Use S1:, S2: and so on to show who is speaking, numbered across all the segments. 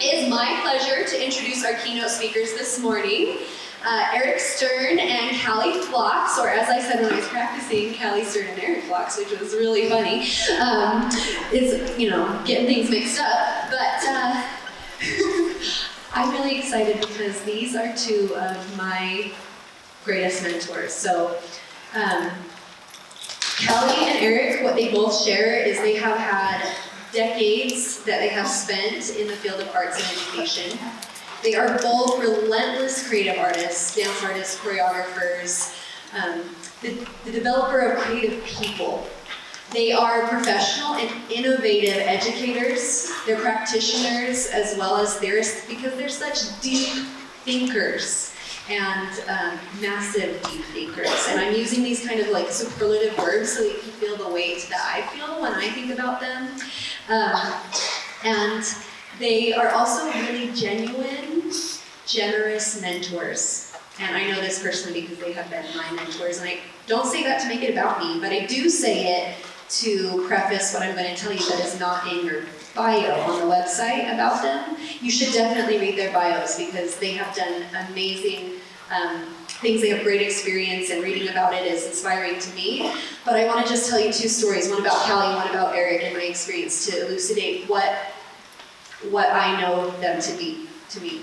S1: It is my pleasure to introduce our keynote speakers this morning. Erik Stern and Callie Flox, or as I said when I was practicing, Callie Stern and Erik Flox, which was really funny. It's, getting things mixed up. But I'm really excited because these are two of my greatest mentors. So, Callie and Erik, what they both share is they have had decades that they have spent in the field of arts and education. They are both relentless creative artists, dance artists, choreographers, the developer of creative people. They are professional and innovative educators. They're practitioners as well as theorists because they're such deep thinkers and massive deep thinkers. And I'm using these kind of like superlative words so that you can feel the weight that I feel when I think about them. And they are also really genuine, generous mentors. And I know this personally because they have been my mentors. And I don't say that to make it about me, but I do say it to preface what I'm going to tell you that is not in your bio on the website about them. You should definitely read their bios because they have done amazing things. They have great experience, and reading about it is inspiring to me. But I want to just tell you two stories, one about Callie, one about Erik, and my experience to elucidate what I know them to be to me.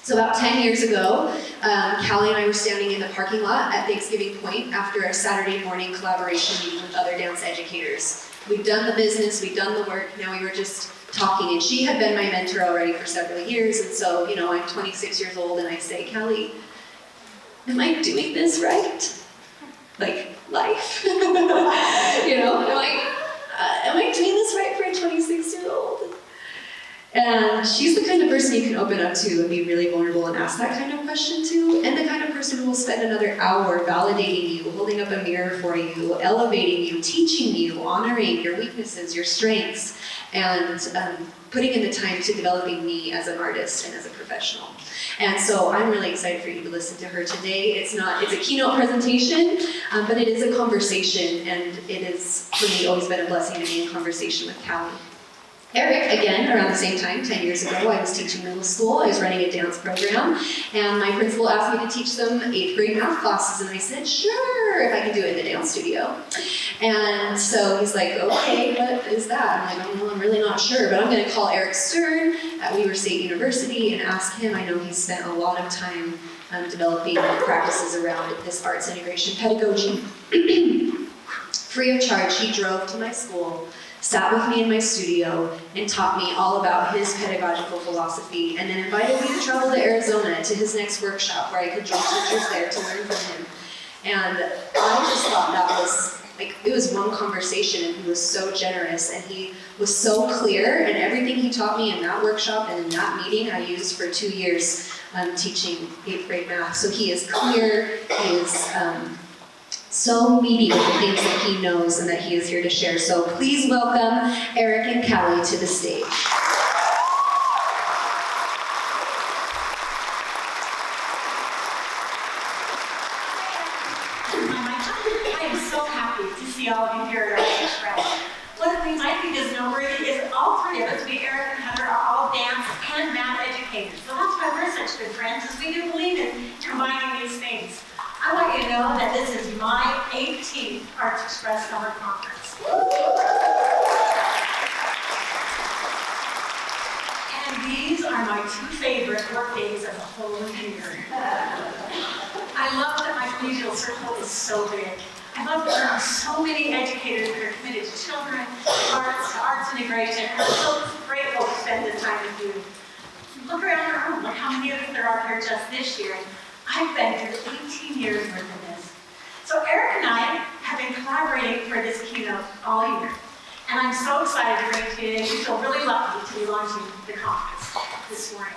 S1: So about 10 years ago, Callie and I were standing in the parking lot at Thanksgiving Point after a Saturday morning collaboration meeting with other dance educators. We'd done the business, we'd done the work, now we were just talking. And she had been my mentor already for several years, and so, I'm 26 years old, and I say, Callie, am I doing this right? Like, life? Am I doing this right for a 26-year-old? And she's the kind of person you can open up to and be really vulnerable and ask that kind of question to, and the kind of person who will spend another hour validating you, holding up a mirror for you, elevating you, teaching you, honoring your weaknesses, your strengths, and putting in the time to developing me as an artist and as a professional. And so I'm really excited for you to listen to her today. It's a keynote presentation, but it is a conversation, and it is, for me, always been a blessing to be in conversation with Callie. Erik, again, around the same time, 10 years ago, I was teaching middle school. I was running a dance program, and my principal asked me to teach them 8th grade math classes, and I said, sure, if I could do it in the dance studio. And so he's like, okay, what is that? I'm like, I'm really not sure, but I'm going to call Erik Stern at Weber State University and ask him. I know he's spent a lot of time developing practices around this arts integration pedagogy. Free of charge, he drove to my school, sat with me in my studio, and taught me all about his pedagogical philosophy, and then invited me to travel to Arizona to his next workshop where I could join teachers there to learn from him. And I just thought that was, it was one conversation, and he was so generous, and he was so clear, and everything he taught me in that workshop and in that meeting I used for 2 years teaching 8th grade math. So he is clear, he is so meaty with the things that he knows and that he is here to share. So please welcome Erik and Callie to the stage.
S2: I am so happy to see all of you here at Arts Express. One of the things I think is noteworthy is all three of us, Erik and Heather, are all dance and math educators. So that's why we're such good friends, is we do believe in combining these things. I want you to know that this is my 18th Arts Express Summer Conference. And these are my two favorite work days of the whole year. I love that my collegial circle is so big. I love that there are so many educators that are committed to children, arts integration, and I'm so grateful to spend this time with you. Look around the room, look how many of you there are here just this year. I've been here 18 years worth of this. So Erik and I have been collaborating for this keynote all year. And I'm so excited to bring it to you today. We feel really lucky to be launching the conference this morning.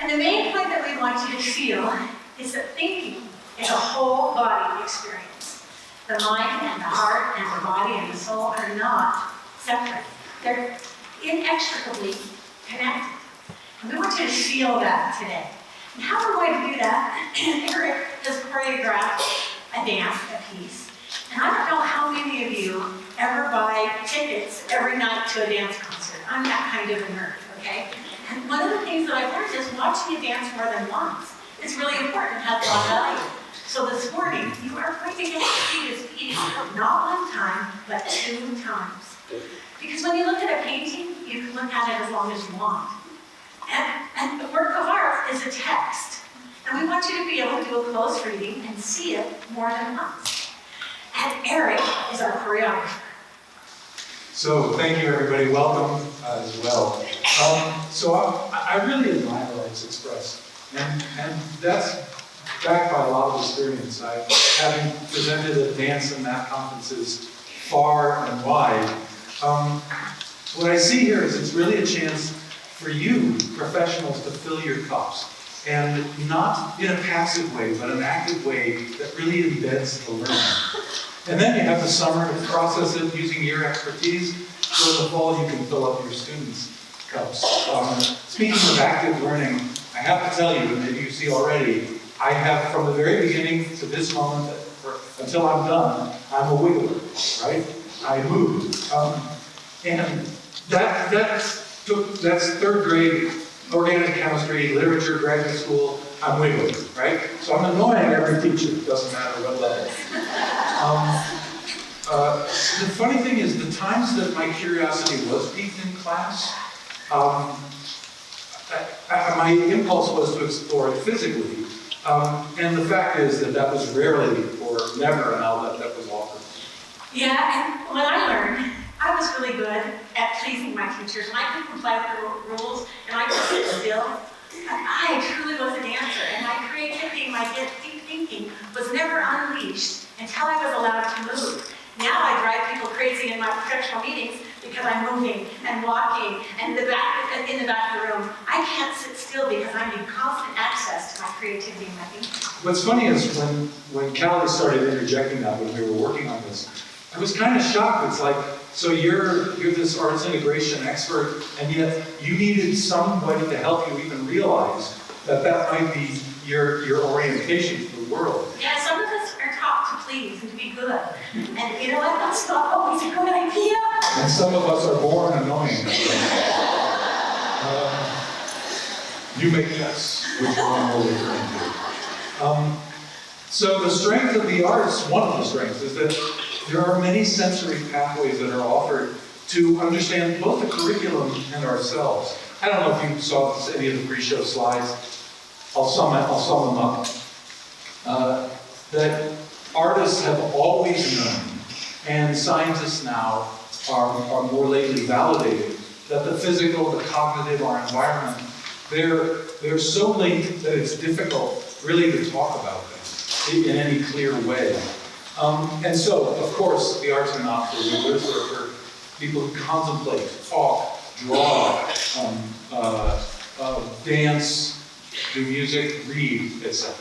S2: And the main point that we want you to feel is that thinking is a whole body experience. The mind and the heart and the body and the soul are not separate. They're inextricably connected. And we want you to feel that today. And how we're going to do that, Erik has choreographed a dance, a piece. And I don't know how many of you ever buy tickets every night to a dance concert. I'm that kind of a nerd, okay? And one of the things that I've learned is watching a dance more than once. It's really important and has a lot of value. So this morning, you are going to get to see this piece not one time, but 2 times. Because when you look at a painting, you can look at it as long as you want. And the work of art is a text. And we want you to be able to do a close reading and see it more than once. And Erik is our choreographer.
S3: So thank you, everybody. Welcome as well. So I really admire Arts Express, and that's backed by a lot of experience. Having presented at dance and math conferences far and wide, what I see here is it's really a chance for you professionals to fill your cups, and not in a passive way, but an active way that really embeds the learning. And then you have the summer to process it using your expertise, so in the fall you can fill up your students' cups. Speaking of active learning, I have to tell you, and maybe you see already, I have from the very beginning to this moment, until I'm done, I'm a wiggler, right? I move. And that's 3rd grade, organic chemistry, literature, graduate school, I'm wiggling, right? So I'm annoying every teacher, doesn't matter what level. The funny thing is, the times that my curiosity was piqued in class, my impulse was to explore it physically. And the fact is that was rarely or never an outlet that was offered.
S2: Yeah, and what I learned, I was really good at pleasing my teachers, and I could comply with the rules, and I could sit still. I truly was a dancer, and my creativity, my deep thinking was never unleashed until I was allowed to move. Now I drive people crazy in my professional meetings because I'm moving and walking and in the back of the room. I can't sit still because I'm in constant access to my creativity and my thinking.
S3: What's funny is when Callie started interjecting that when we were working on this, I was kind of shocked. It's like, so you're this arts integration expert, and yet you needed somebody to help you even realize that might be your orientation for the world.
S2: Yeah, some of us are taught to please and to be good. And you know what? That's not always a good idea.
S3: And some of us are born annoying. You may guess which one we're referring to. So the strength of the arts, one of the strengths, is that there are many sensory pathways that are offered to understand both the curriculum and ourselves. I don't know if you saw any of the pre-show slides. I'll sum them up. That artists have always known, and scientists now are more lately validated, that the physical, the cognitive, our environment, they're so linked that it's difficult really to talk about them in any clear way. And so, of course, the arts are not for wielders, they're for people who contemplate, talk, draw, dance, do music, read, etc.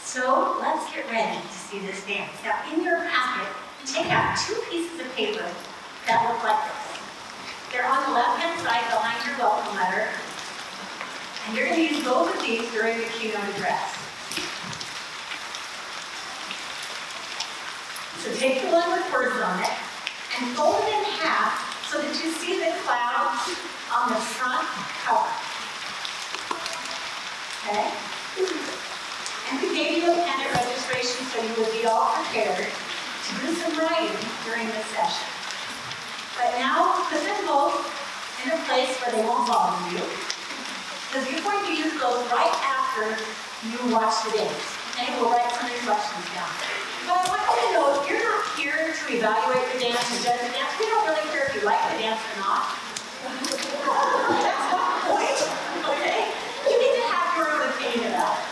S2: So let's get ready to see this dance. Now, in your packet, take out 2 pieces of paper that look like this. They're on the left-hand side behind your welcome letter, and you're going to use both of these during the keynote address. So take the one with words on it and fold it in half so that you see the clouds on the front cover. Okay? And we gave you a pen at registration so you would be all prepared to do some writing during this session. But now put them both in a place where they won't bother you, because you're going to use those right after you watch the dance. And we'll write some instructions down. But I want you to know, you're not here to evaluate the dance or judge the dance. We don't really care if you like the dance or not. That's not the point, okay? You need to have your own opinion about it.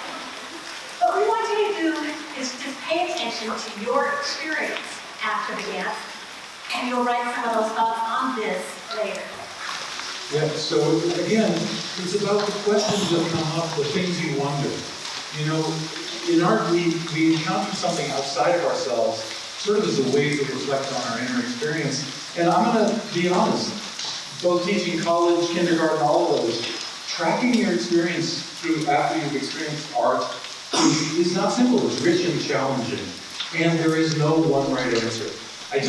S2: What we want you to do is just pay attention to your experience after the dance, and you'll write some of those thoughts on this later.
S3: Yeah, so again, it's about the questions that come up, the things you wonder. You know, in art, we encounter something outside of ourselves, sort of as a way to reflect on our inner experience. And I'm going to be honest, both teaching college, kindergarten, all of those, tracking your experience through after you've experienced art is not simple. It's rich and challenging. And there is no one right answer. I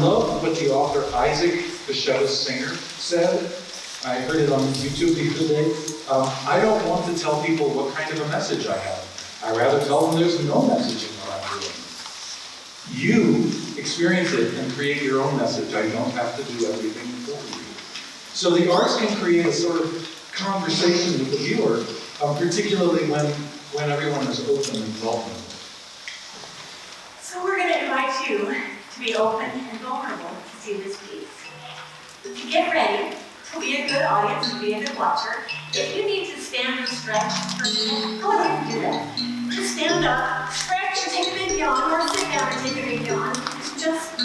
S3: love what the author Isaac Bashevis Singer said. I heard it on YouTube the other day. I don't want to tell people what kind of a message I have. I rather tell them there's no message in what I'm doing. You experience it and create your own message. I don't have to do everything for you. So the arts can create a sort of conversation with the viewer, particularly when everyone is open and vulnerable.
S2: So we're going to invite you to be open and vulnerable to see this piece. To get ready, to be a good audience, to be a good watcher. If you need to stand and stretch for a minute, go ahead and do that. Just stand up, stretch, take a big yawn, or sit down and take a big yawn. It's just a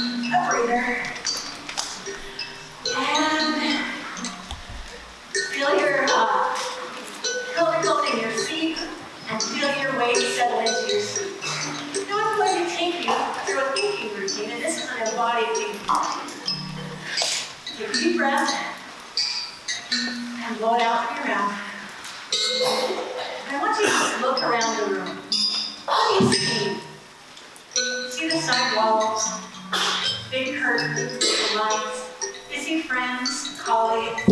S2: breather. And feel your collar in your seat and feel your weight settle into your seat. Now I'm going to take you through a thinking routine, and this is an embodied thinking routine. Take a deep breath and blow it out through your mouth. And I want you to just look around the room. What do you see? See the side walls, big curtains, the lights, busy friends, colleagues.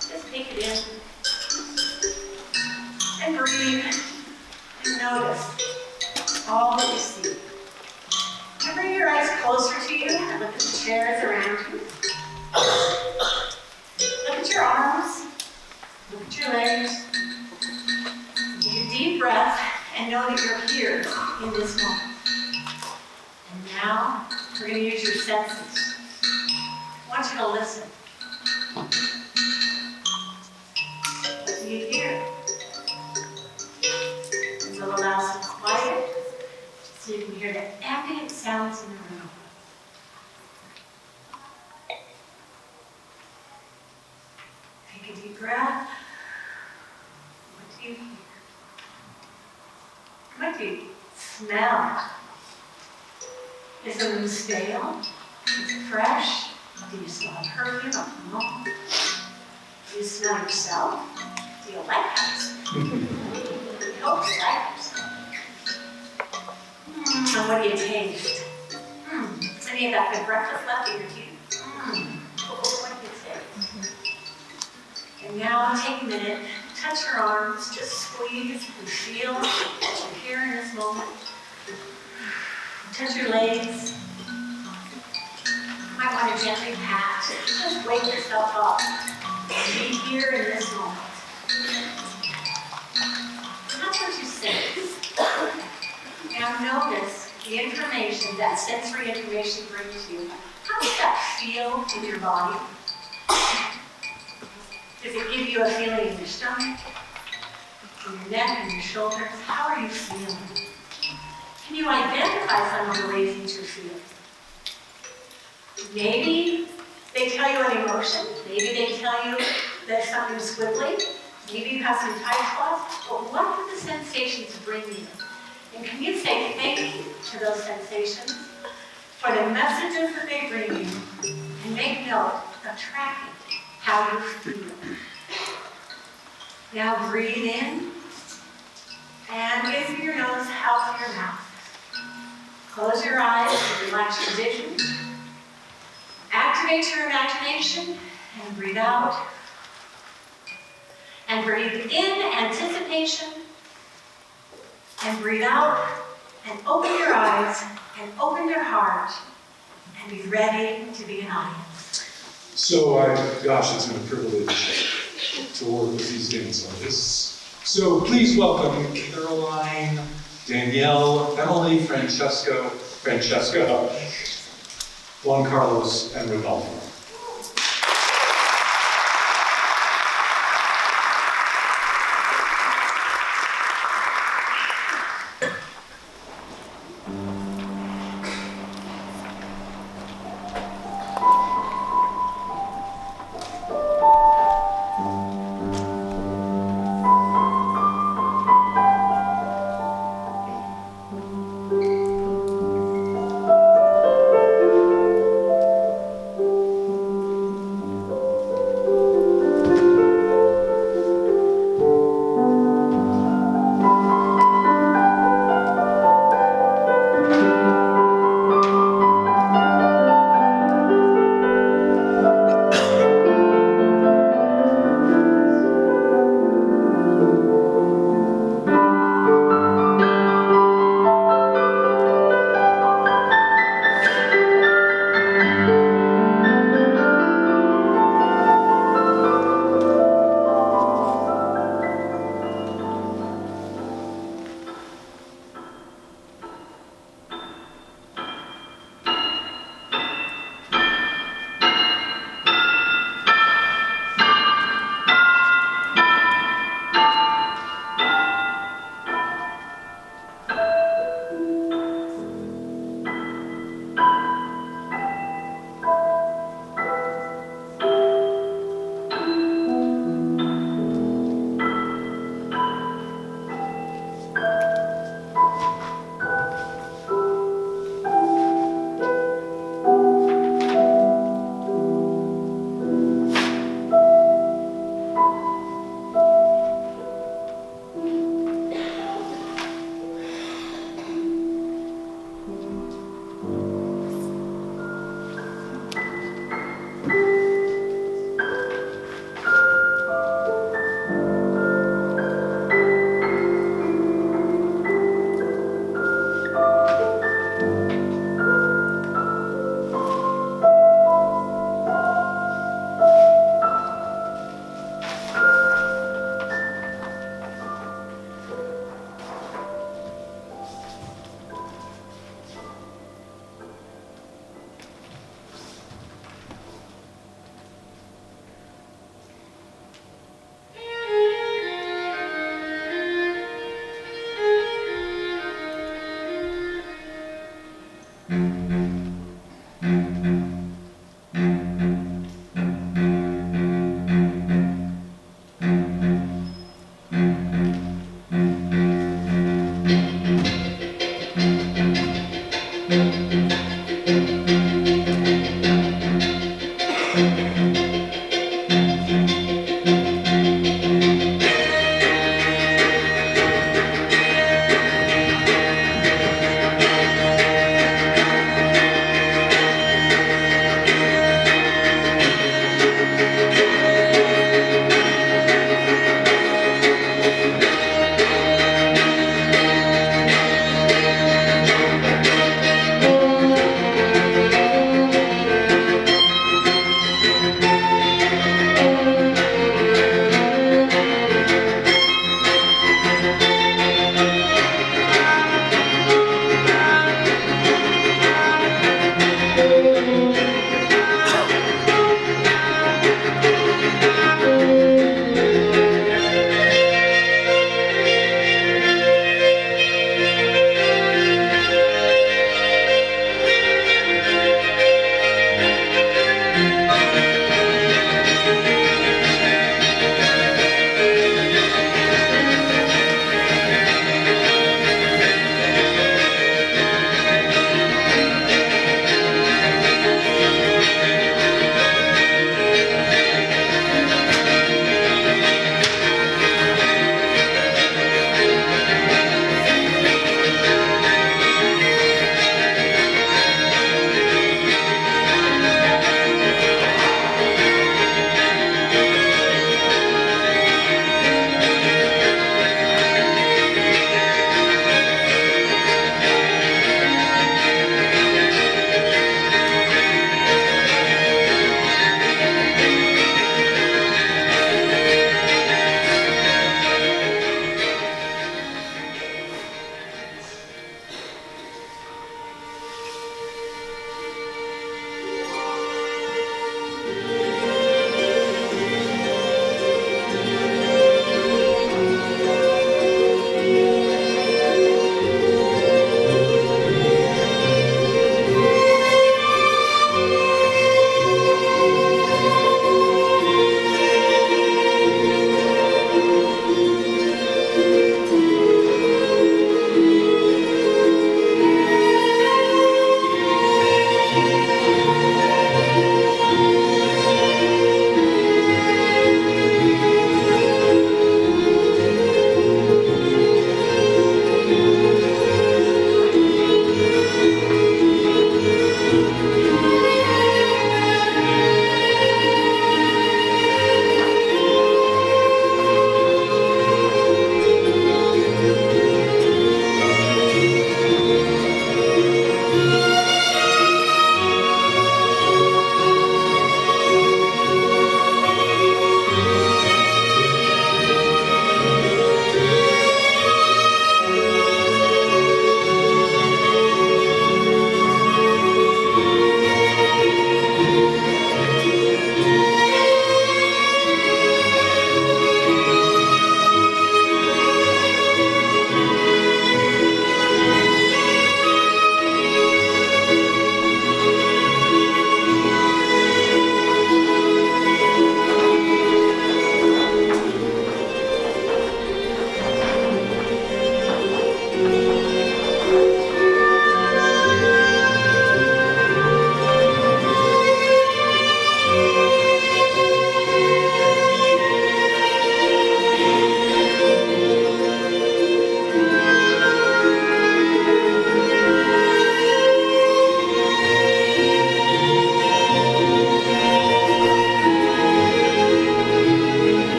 S2: Just take it in and breathe and notice all that you see. And bring your eyes closer to you and look at the chairs around you. Look at your arms. Look at your legs. Take a deep breath and know that you're here in this moment. And now, we're going to use your senses. I want you to listen. What do you hear? So allow some quiet so you can hear the ambient sounds in the room. Take a deep breath. What do you hear? What do you smell? Is the room stale? Is it fresh? Do you smell perfume or cologne? Do you smell yourself? Do you like yourself? I hope you like yourself. And what do you taste? Any of that good breakfast left in your teeth? What do you taste? And now take a minute, touch your arms, just squeeze and feel what you're here in this moment. Touch your legs. You might want to gently pat. Just wake yourself up. Be here in this moment. And that's what you sense. Now notice the information, that sensory information brings you. How does that feel in your body? Does it give you a feeling in your stomach, in your neck, in your shoulders? How are you feeling? Can you identify some of the ways that you're feeling? Maybe they tell you an emotion. Maybe they tell you that something's squiggly. Maybe you have some tight spots. But what do the sensations bring you? And can you say thank you to those sensations for the messages that they bring you, and make note of tracking how you feel? Now breathe in, and in through your nose, out through your mouth. Close your eyes and relax your vision. Activate your imagination and breathe out. And breathe in anticipation. And breathe out and open your eyes and open your heart and be ready to be an audience.
S3: So, gosh, it's been a privilege to work with these dancers. So please welcome Caroline, Danielle, Emily, Francesca, Juan Carlos, and Rodolfo.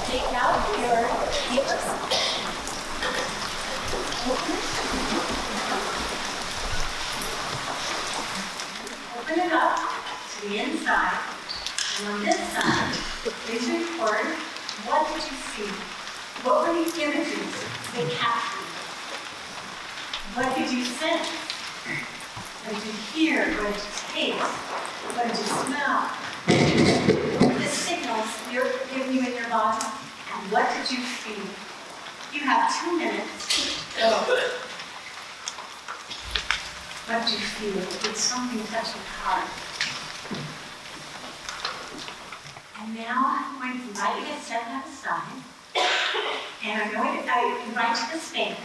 S2: Take out your papers. Open it up to the inside. And on this side, please record what did you see? What were the images they captured? What did you sense? What did you hear? What did you taste? What did you smell? The signals you're giving you in your body, and what did you feel? You have 2 minutes. Go. What did you feel? Did something touch your heart? And now I'm going to invite you to set that aside. And I'm going to invite you to stand.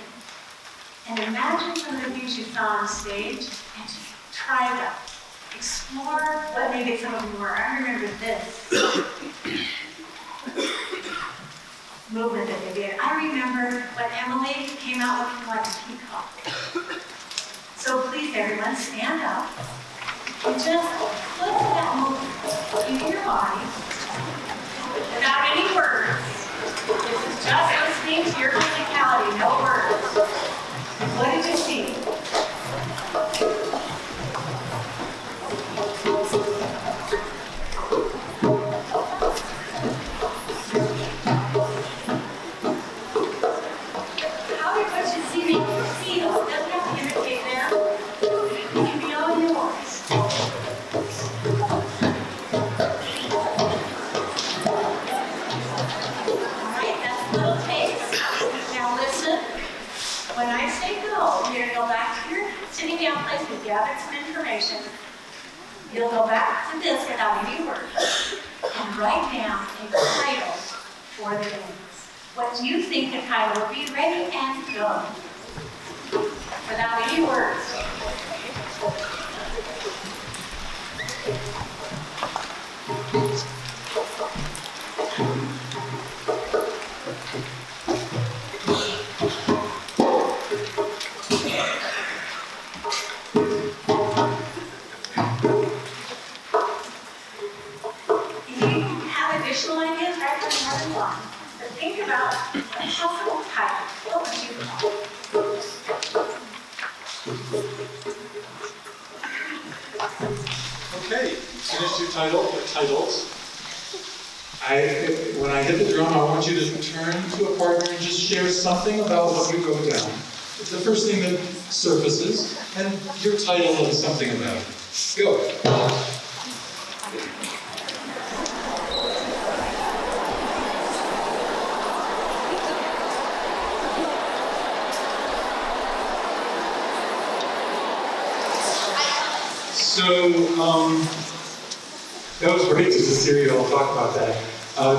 S2: And imagine some of the things you saw on stage, and just try them. Explore what maybe some of them were. I remember this movement that they did. I remember when Emily came out looking like a peacock. So please, everyone, stand up and just put that movement into your body without any words. This is just listening to your physicality, no words. What did you see? Gathered some information. You'll go back to this without any words and write down a title for the dance. What do you think the title would be? Ready and go. Without any words.
S3: Okay, finished your title or titles. When I hit the drum, I want you to turn to a partner and just share something about what you wrote down. It's the first thing that surfaces, and your title and something about it. Go. So, that was great to just hear you all talk about that.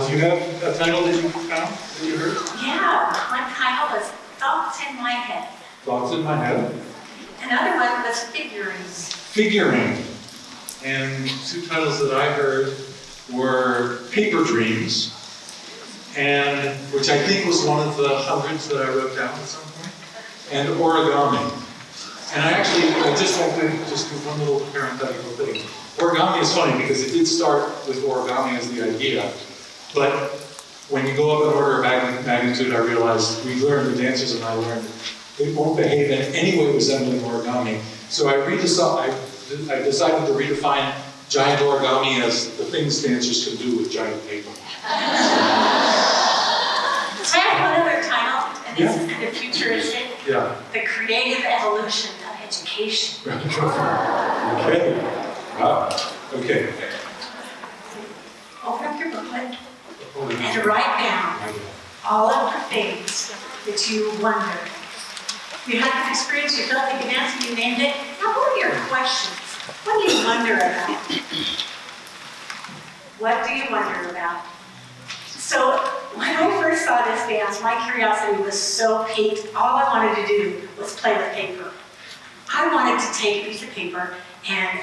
S3: Do you have a title that you found, that you heard?
S2: Yeah, one title was Thoughts in My Head.
S3: Thoughts in My Head.
S2: Another one was Figuring.
S3: Figuring. And 2 titles that I heard were Paper Dreams, and which I think was one of the hundreds that I wrote down at some point, and Origami. And I just want to do one little parenthetical thing. Origami is funny because it did start with origami as the idea, but when you go up in order of magnitude, I realized we learned, the dancers and I learned, it won't behave in any way resembling origami. So I decided to redefine giant origami as the things dancers can do with giant paper.
S2: I have one other title, and this is kind of futuristic.
S3: Yeah.
S2: The Creative Evolution of Education.
S3: Okay. Wow. Okay.
S2: Open up your booklet. and write down all of the things that you wonder. You had this experience, you felt like an answer, you named it. Now, what are your questions? What do you wonder about? What do you wonder about? So, when I first saw this dance, my curiosity was so piqued. All I wanted to do was play with paper. I wanted to take a piece of paper and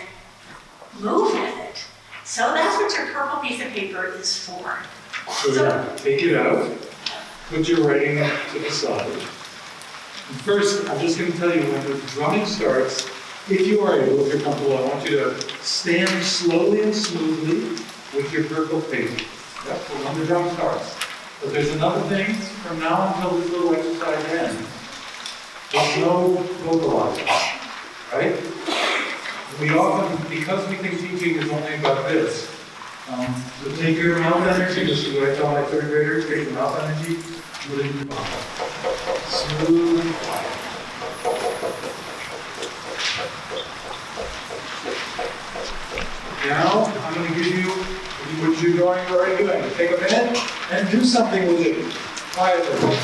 S2: move with it. So that's what your purple piece of paper is for.
S3: So yeah, take it out, put your writing to the side. And first, I'm just going to tell you, when the drumming starts, if you are able, if you're comfortable, I want you to stand slowly and smoothly with your purple paper. That's when the drum starts. But there's another thing, from now until this little exercise ends, there's no vocalizer, right? We often, because we think teaching is only about this, so take your mouth energy, this is what I tell my third graders, take your mouth energy, put it in your mouth. Smooth and quiet. Now, I'm going to give you what you're already doing. Take a minute and do something with it quietly.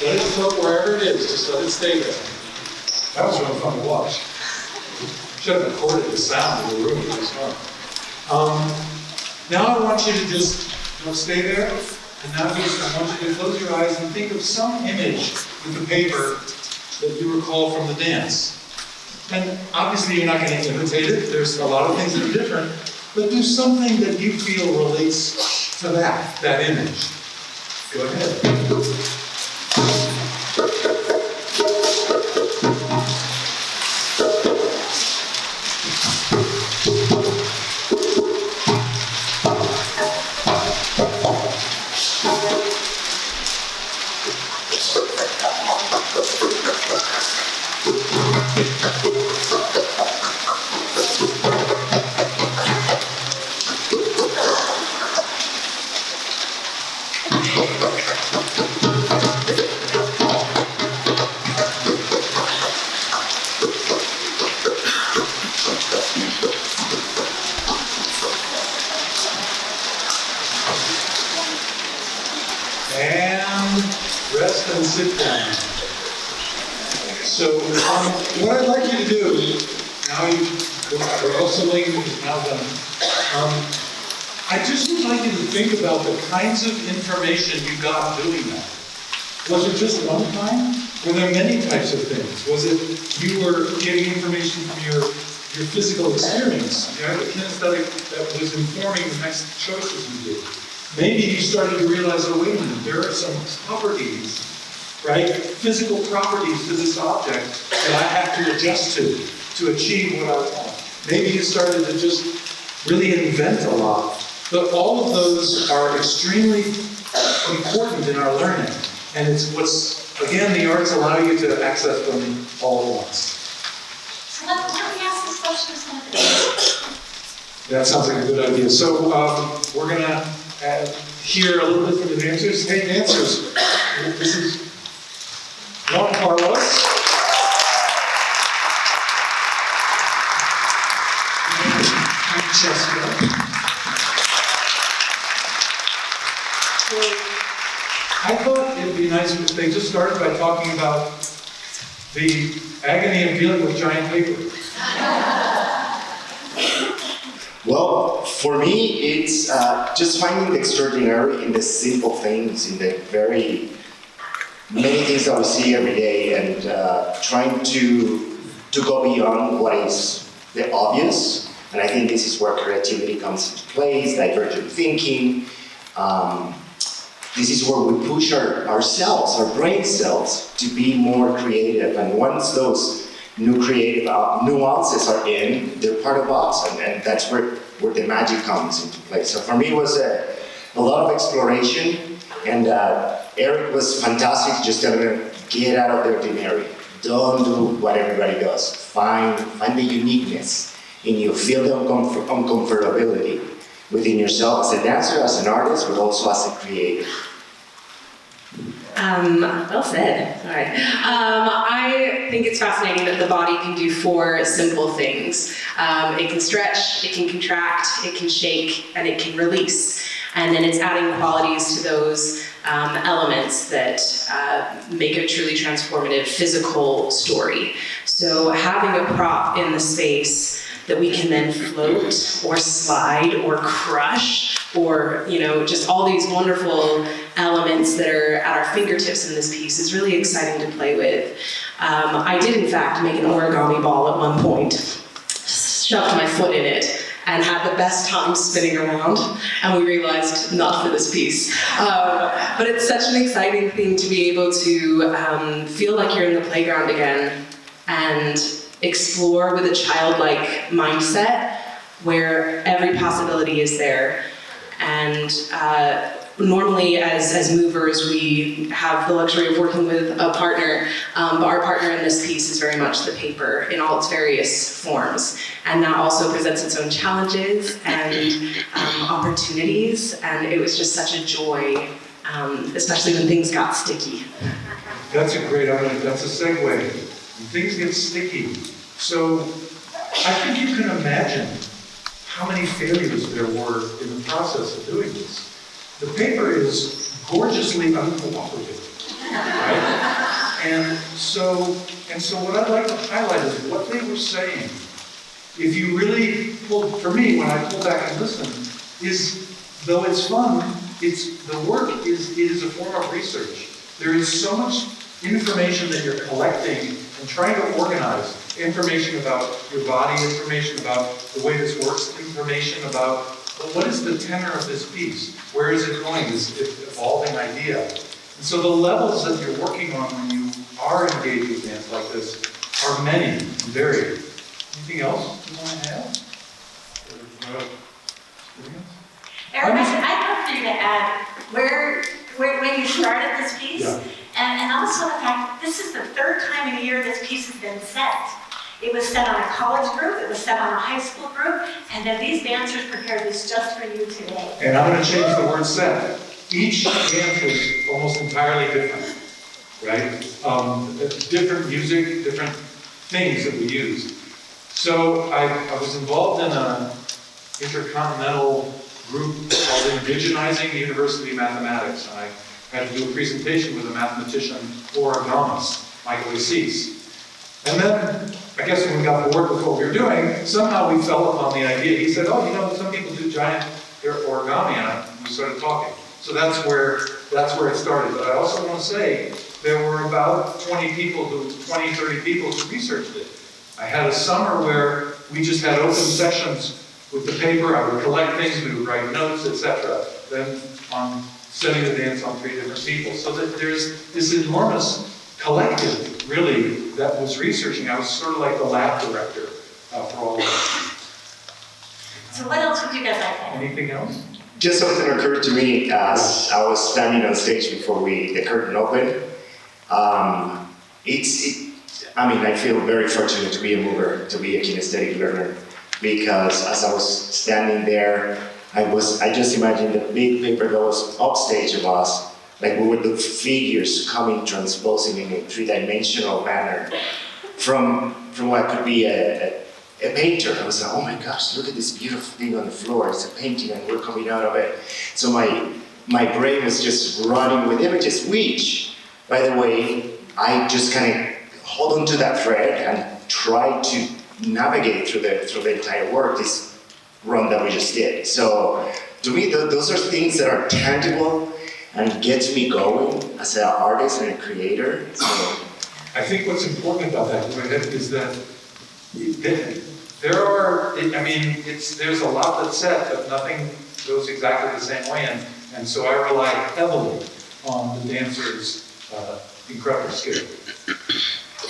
S3: Let it soak wherever it is, just let it stay there. That was really fun to watch. Should have recorded the sound in the room, it was fun. Now I want you to just stay there, and now I want you to close your eyes and think of some image with the paper that you recall from the dance. And obviously you're not going to imitate it, there's a lot of things that are different, but do something that you feel relates to that image. Go ahead. And rest and sit down. So what I'd like you to do, now we're also laying this now done. I just would like you to think about the kinds of information you got doing that. Was it just one time? Were there many types of things? Was it you were getting information from your physical experience, the kinesthetic that was informing the next choices you did? Maybe you started to realize, oh, wait a minute, there are some properties, right? Physical properties to this object that I have to adjust to achieve what I want. Maybe you started to just really invent a lot. But all of those are extremely important in our learning. And it's what's, again, the arts allow you to access them all at once.
S2: So let me ask this question as one.
S3: That sounds like a good idea. So we're going to hear a little bit from the dancers. Hey, dancers, this is Juan Carlos. And Francesca. So I thought it'd be nice if they just started by talking about the agony of dealing with giant paper.
S4: Well, for me, it's just finding the extraordinary in the simple things, in the very many things that we see every day, and trying to go beyond what is the obvious. And I think this is where creativity comes into play, divergent thinking. This is where we push ourselves, our brain cells, to be more creative. And once those new creative nuances are in, they're part of us, and that's where the magic comes into play. So for me, it was a lot of exploration, and Erik was fantastic, just telling me, get out of the ordinary, Don't do what everybody does. Find the uniqueness in you. Feel the uncomfortability within yourself as a dancer, as an artist, but also as a creator.
S5: Well said. All right. I think it's fascinating that the body can do 4 simple things. It can stretch, it can contract, it can shake, and it can release. And then it's adding qualities to those elements that make a truly transformative physical story. So having a prop in the space that we can then float or slide or crush or, just all these wonderful elements that are at our fingertips in this piece is really exciting to play with. I did, in fact, make an origami ball at one point, shoved my foot in it, and had the best time spinning around, and we realized not for this piece. But it's such an exciting thing to be able to feel like you're in the playground again and explore with a childlike mindset where every possibility is there. And normally as movers, we have the luxury of working with a partner, but our partner in this piece is very much the paper in all its various forms. And that also presents its own challenges and opportunities, and it was just such a joy, especially when things got sticky.
S3: That's a great argument. That's a segue. When things get sticky. So I think you can imagine how many failures there were in the process of doing this. The paper is gorgeously uncooperative, right? And so what I'd like to highlight is what they were saying. If you really for me, when I pull back and listen, is though it's fun, the work is a form of research. There is so much information that you're collecting and trying to organize. Information about your body, information about the way this works, information about what is the tenor of this piece? Where is it going, this evolving idea? And so the levels that you're working on when you are engaged with dance like this are many and varied. Anything else you want to add?
S2: Erik, I'd love for you to add when you started this piece,
S3: yeah.
S2: and also the fact that this is the 3rd time in a year this piece has been set. It was set on a college group, it was set on a high school group, and then these dancers prepared this just for you today.
S3: And I'm going to change the word set. Each dance was almost entirely different, right? Different music, different things that we used. So I was involved in an intercontinental group called Indigenizing the University of Mathematics, and I had to do a presentation with a mathematician, origamist, Michael Assis. And then, I guess when we got bored with what we were doing, somehow we fell upon the idea. He said, some people do giant origami, and we started talking. So that's where it started. But I also want to say, there were about 20, 30 people who researched it. I had a summer where we just had open sessions with the paper. I would collect things, we would write notes, etc. Then on setting the dance on 3 different people. So that there's this enormous collective, really, that was researching. I was sort of like the lab director for all of that.
S2: So what else would you guys like to add?
S3: Anything else?
S4: Just something occurred to me as I was standing on stage before the curtain opened. I feel very fortunate to be a mover, to be a kinesthetic learner, because as I was standing there, I just imagined the big paper that was upstage of us, like we were the figures coming, transposing in a 3-dimensional manner from what could be a painter. I was like, oh my gosh, look at this beautiful thing on the floor. It's a painting and we're coming out of it. So my brain was just running with images, which, by the way, I just kind of hold on to that thread and try to navigate through the entire work, this run that we just did. So to me, those are things that are tangible and get me going as an artist and a creator. So
S3: I think what's important about that is that there's a lot that's said, but nothing goes exactly the same way, and so I rely heavily on the dancer's incredible skill.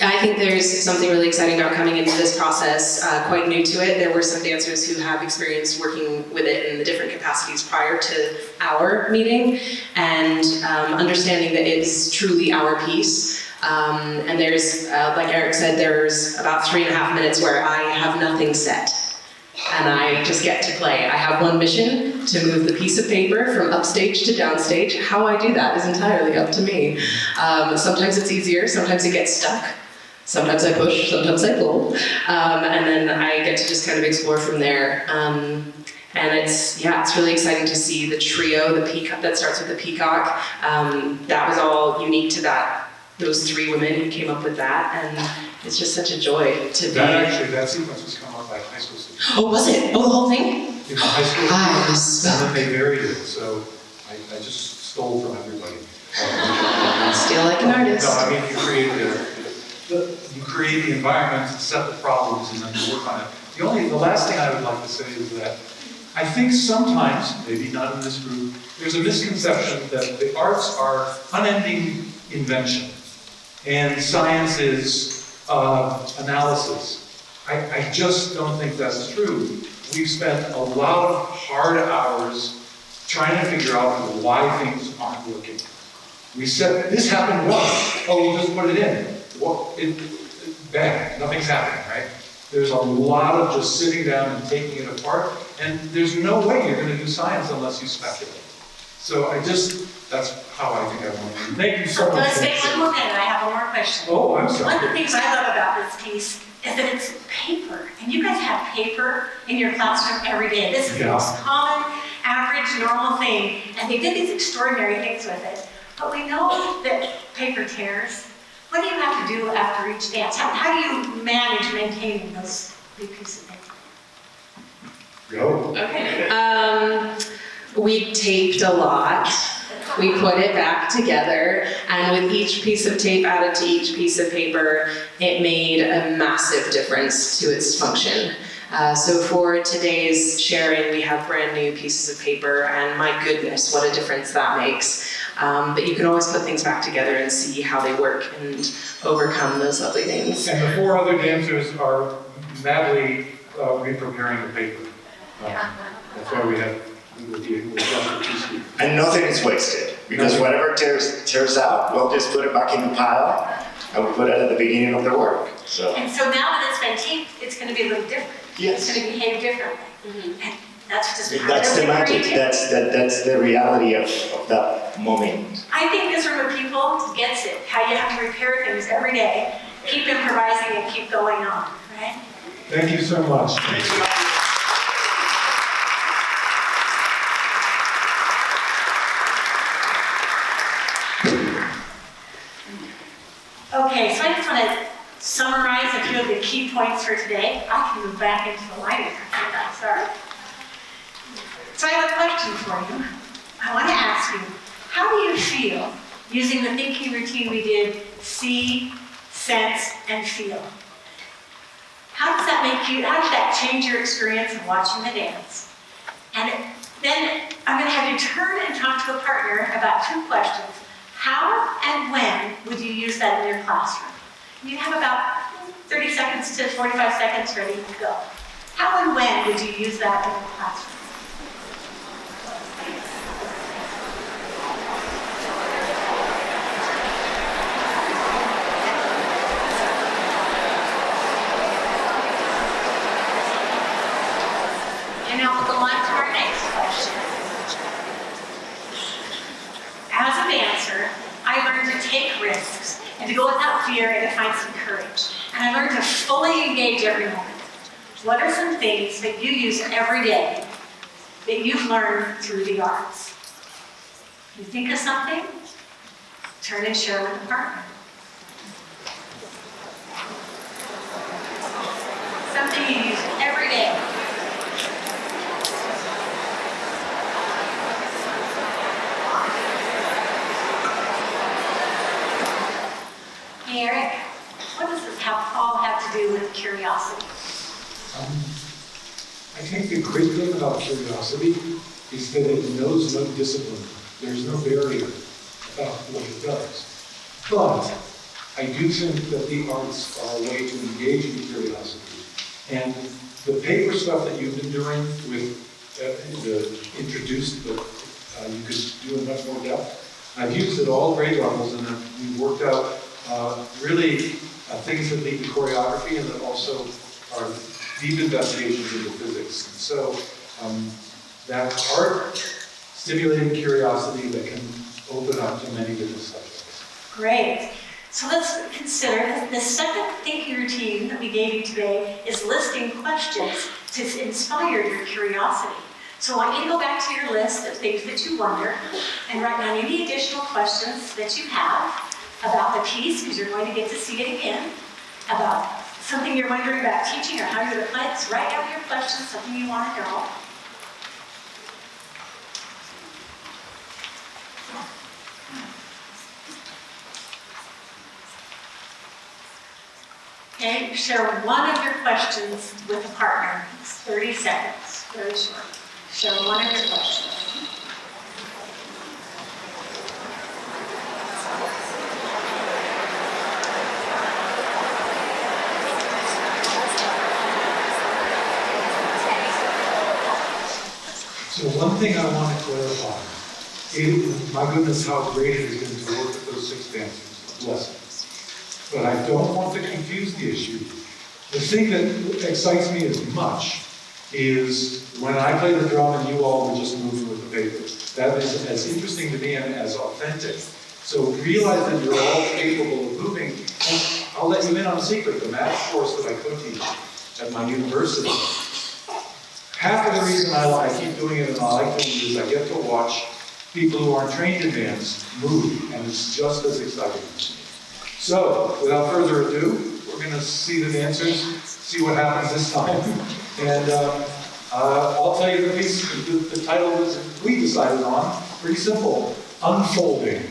S5: I think there's something really exciting about coming into this process, quite new to it. There were some dancers who have experienced working with it in the different capacities prior to our meeting, and understanding that it's truly our piece. And there's, like Erik said, there's about 3.5 minutes where I have nothing set. And I just get to play. I have one mission, to move the piece of paper from upstage to downstage. How I do that is entirely up to me. Sometimes it's easier, sometimes it gets stuck. Sometimes I push, sometimes I pull. And then I get to just kind of explore from there. And it's really exciting to see the trio, the peacock, that starts with the peacock. That was all unique to those 3 women who came up with that, and it's just such a joy to be.
S3: That sequence was come up by high school students.
S5: Oh, was it? Oh, the whole thing?
S3: In high school students, and then they varied it, so I just stole from everybody.
S5: Steal like an artist.
S3: No, I mean, you create the environment, set the problems, and then you work on it. The last thing I would like to say is that I think sometimes, maybe not in this group, there's a misconception that the arts are unending invention and science is analysis. I just don't think that's true. We've spent a lot of hard hours trying to figure out why things aren't working. We said, this happened once. Oh, we'll just put it in. Bang, nothing's happening, right? There's a lot of just sitting down and taking it apart, and there's no way you're going to do science unless you speculate. So that's how I think I want to do. Thank you so much.
S2: Let's take one more minute, I have one more question.
S3: Oh, I'm sorry.
S2: One of the things I love about this piece is that it's paper, and you guys have paper in your classroom every day. This is the most common, average, normal thing, and they did these extraordinary things with it. But we know that paper tears. What do you have to do after each dance? How do you manage maintaining those big pieces of paper?
S3: Go.
S5: Okay. We taped a lot. We put it back together, and with each piece of tape added to each piece of paper, it made a massive difference to its function. So for today's sharing, we have brand new pieces of paper, and my goodness, what a difference that makes. But you can always put things back together and see how they work and overcome those lovely things.
S3: And the 4 other dancers are madly re-preparing the paper. That's why we have
S4: and nothing is wasted, because whatever tears out, we'll just put it back in the pile, and we put it at the beginning of the work. So.
S2: And so now that it's been taped, it's going to be a little different.
S4: Yes.
S2: It's going to behave differently. Mm-hmm. And that's just part
S4: That's
S2: of
S4: the magic.
S2: creativity.
S4: That's the reality of that moment.
S2: I think this room of people gets it, how you have to repair things every day, keep improvising and keep going on, right?
S3: Thank you so much.
S2: Okay, so I just want to summarize a few of the key points for today. I can move back into the lighting. Sorry. So I have a question for you. I want to ask you, how do you feel using the thinking routine we did, see, sense, and feel? How does that make you, how does that change your experience of watching the dance? And then I'm going to have you turn and talk to a partner about 2 questions. How and when would you use that in your classroom? You have about 30 seconds to 45 seconds ready to go. How and when would you use that in your classroom? And now we'll go on to our next question. As a dancer, I learned to take risks and to go without fear and to find some courage. And I learned to fully engage every moment. What are some things that you use every day that you've learned through the arts? You think of something, turn and share with a partner. Something you use every day. Hey, Erik, what does this all have to do with curiosity?
S3: I think the great thing about curiosity is that it knows no discipline. There's no barrier about what it does. But I do think that the arts are a way to engage in curiosity. And the paper stuff that you've been doing with the introduced, but you could do in much more depth. I've used at all grade levels, and we've worked out really things that lead to choreography and that also are deep investigations into physics. And so that art stimulating curiosity that can open up to many different subjects.
S2: Great. So let's consider the second thinking routine that we gave you today is listing questions to inspire your curiosity. So I want you to go back to your list of things that you wonder and write down any additional questions that you have about the piece, because you're going to get to see it again, about something you're wondering about teaching or how you're going to play it. Write down your questions, something you want to know. Okay, share one of your questions with a partner. It's 30 seconds, very short. Share one of your questions.
S3: So one thing I want to clarify, my goodness, how great it has been to work with those 6 dancers. Bless them. But I don't want to confuse the issue. The thing that excites me as much is when I play the drum and you all were just moving with the paper. That is as interesting to me and as authentic. So realize that you're all capable of moving. And I'll let you in on a secret. The math course that I co-teach at my university, half of the reason I keep doing it and I like doing it is I get to watch people who aren't trained in dance move, and it's just as exciting. So, without further ado, we're going to see the dancers, see what happens this time. And I'll tell you the piece, the title that we decided on, pretty simple, Unfolding.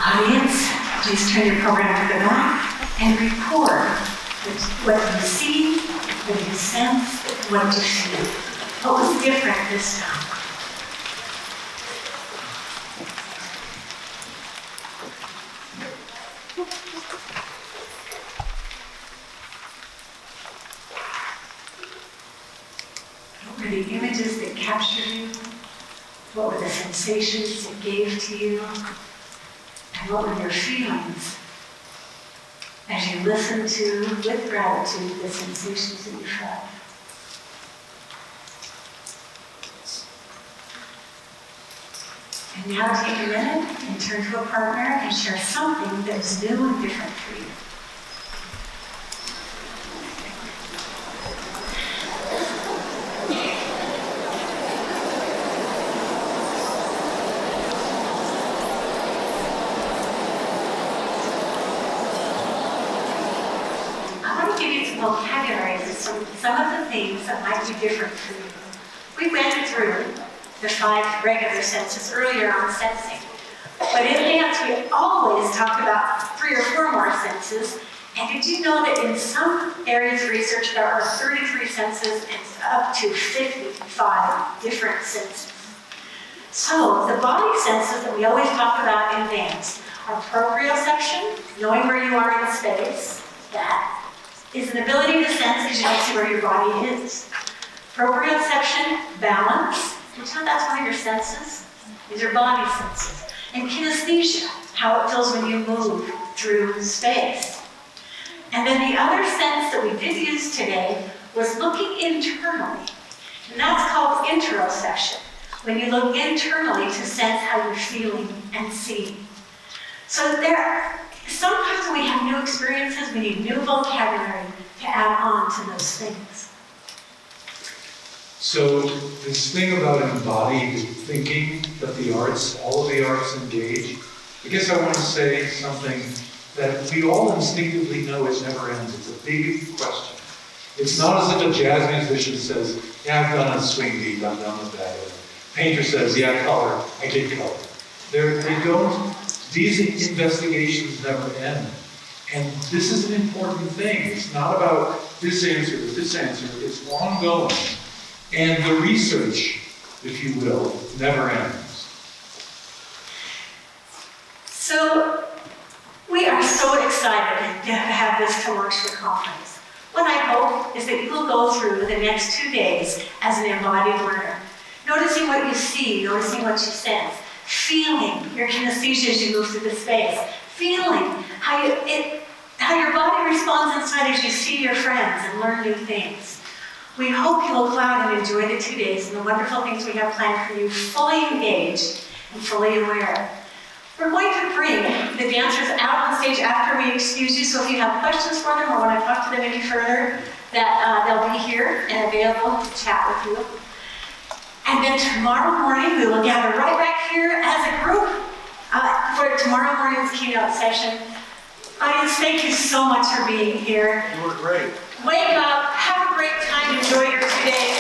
S2: Audience, please turn your program to the back and record what you see, what you sense, what you feel. What was different this time? What were the images that captured you? What were the sensations it gave to you? And what were your feelings as you listened to, with gratitude, the sensations that you felt? And now take a minute and turn to a partner and share something that is new and different for you. Vocabulary is some of the things that might be different for you. We went through the 5 regular senses earlier on sensing. But in dance, we always talk about 3 or 4 more senses. And did you know that in some areas of research, there are 33 senses and up to 55 different senses? So the body senses that we always talk about in dance are proprioception, knowing where you are in space. That is an ability to sense as you don't see where your body is. Proprioception, balance, that's one of your senses. These are body senses. And kinesthesia, how it feels when you move through space. And then the other sense that we did use today was looking internally. And that's called interoception, when you look internally to sense how you're feeling and seeing. So sometimes when we have new experiences, we need new vocabulary to add on to those things.
S3: So this thing about embodied thinking that all of the arts engage, I guess I want to say something that we all instinctively know it never ends. It's a big question. It's not as if a jazz musician says, yeah, I've done a swing beat, I'm done with that. Or a painter says, yeah, color, I did color. These investigations never end. And this is an important thing. It's not about this answer or this answer, it's ongoing. And the research, if you will, never ends.
S2: So we are so excited to have this to Works conference. What I hope is that you will go through the next 2 days as an embodied learner, noticing what you see, noticing what you sense, feeling your kinesthesia as you move through the space, feeling how your body responds inside as you see your friends and learn new things. We hope you will go out and enjoy the 2 days and the wonderful things we have planned for you, fully engaged and fully aware. We're going to bring the dancers out on stage after we excuse you, so if you have questions for them or want to talk to them any further, that they'll be here and available to chat with you. And then tomorrow morning, we will gather right back here as a group for tomorrow morning's keynote session. Audience, thank you so much for being here.
S3: You were great.
S2: Wake up, have a great time, enjoy your 2 days.